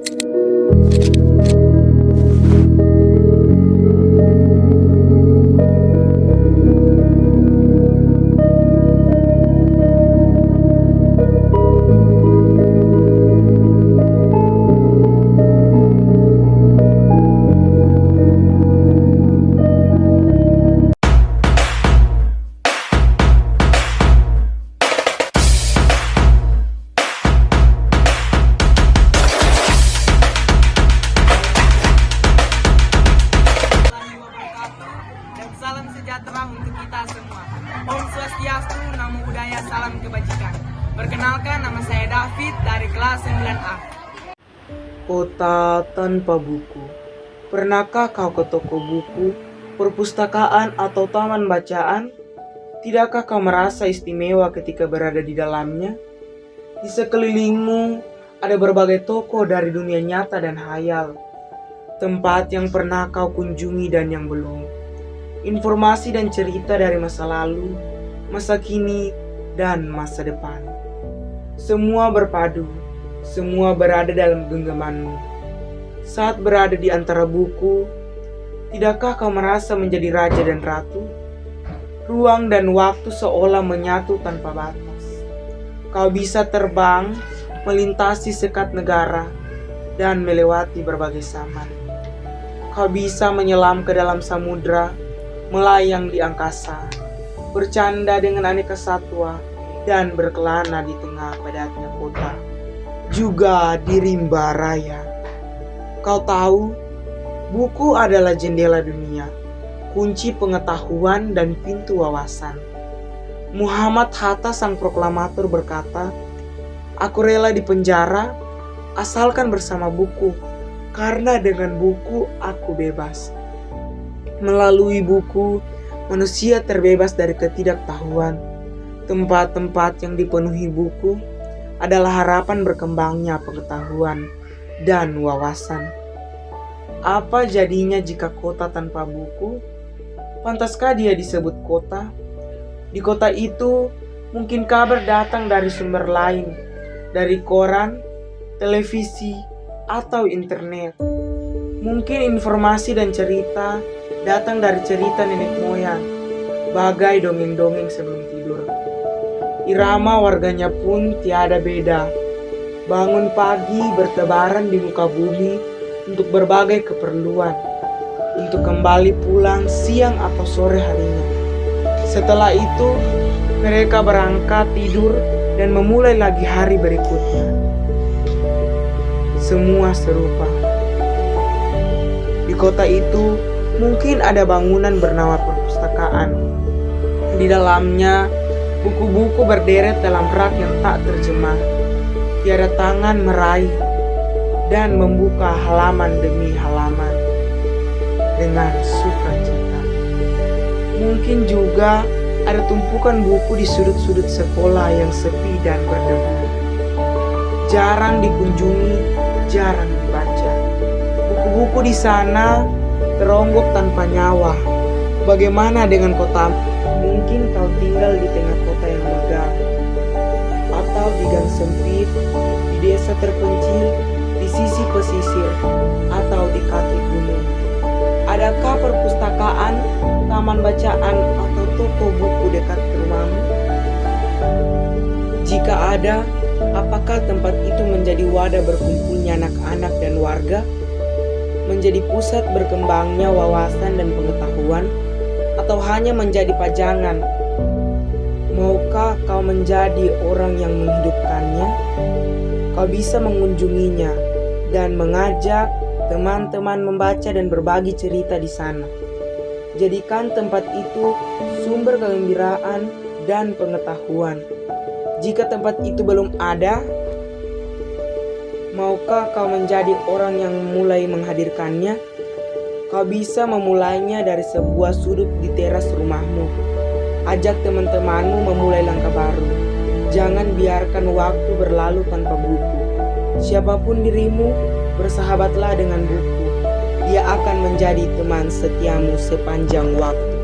Dan salam sejahtera untuk kita semua. Om Swastiastu, Namo Buddhaya, salam kebajikan. Perkenalkan, nama saya David dari kelas 9A. Kota tanpa buku. Pernahkah kau ke toko buku, perpustakaan atau taman bacaan? Tidakkah kau merasa istimewa ketika berada di dalamnya? Di sekelilingmu ada berbagai toko dari dunia nyata dan hayal. Tempat yang pernah kau kunjungi dan yang belum. Informasi dan cerita dari masa lalu, masa kini, dan masa depan. Semua berpadu, semua berada dalam genggamanmu. Saat berada di antara buku, tidakkah kau merasa menjadi raja dan ratu? Ruang dan waktu seolah menyatu tanpa batas. Kau bisa terbang, melintasi sekat negara, dan melewati berbagai zaman. Kau bisa menyelam ke dalam samudra, melayang di angkasa, bercanda dengan aneka satwa, dan berkelana di tengah padatnya kota, juga di rimba raya. Kau tahu, buku adalah jendela dunia, kunci pengetahuan dan pintu wawasan. Muhammad Hatta sang proklamator berkata, "Aku rela dipenjara asalkan bersama buku, karena dengan buku aku bebas." Melalui buku, manusia terbebas dari ketidaktahuan. Tempat-tempat yang dipenuhi buku adalah harapan berkembangnya pengetahuan dan wawasan. Apa jadinya jika kota tanpa buku? Pantaskah dia disebut kota? Di kota itu, mungkin kabar datang dari sumber lain, dari koran, televisi, atau internet. Mungkin informasi dan cerita datang dari cerita nenek moyang, bagai dongeng-dongeng sebelum tidur. Irama warganya pun tiada beda. Bangun pagi bertebaran di muka bumi untuk berbagai keperluan, untuk kembali pulang siang atau sore harinya. Setelah itu, mereka berangkat tidur dan memulai lagi hari berikutnya. Semua serupa. Di kota itu, mungkin ada bangunan bernama perpustakaan. Di dalamnya, buku-buku berderet dalam rak yang tak terjemah. Tiada tangan meraih dan membuka halaman demi halaman dengan sukacita. Mungkin juga ada tumpukan buku di sudut-sudut sekolah yang sepi dan berdebu. Jarang dikunjungi, jarang dibaca. Buku-buku di sana teronggok tanpa nyawa. Bagaimana dengan kotamu? Mungkin kau tinggal di tengah kota yang megah, atau di gang sempit, di desa terpencil, di sisi pesisir, atau di kaki gunung. Adakah perpustakaan, taman bacaan, atau toko buku dekat rumahmu? Jika ada, apakah tempat itu menjadi wadah berkumpulnya anak-anak dan warga? Menjadi pusat berkembangnya wawasan dan pengetahuan, atau hanya menjadi pajangan? Maukah kau menjadi orang yang menghidupkannya? Kau bisa mengunjunginya dan mengajak teman-teman membaca dan berbagi cerita di sana. Jadikan tempat itu sumber kegembiraan dan pengetahuan. Jika tempat itu belum ada, maukah kau menjadi orang yang mulai menghadirkannya? Kau bisa memulainya dari sebuah sudut di teras rumahmu. Ajak teman-temanmu memulai langkah baru. Jangan biarkan waktu berlalu tanpa buku. Siapapun dirimu, bersahabatlah dengan buku. Dia akan menjadi teman setiamu sepanjang waktu.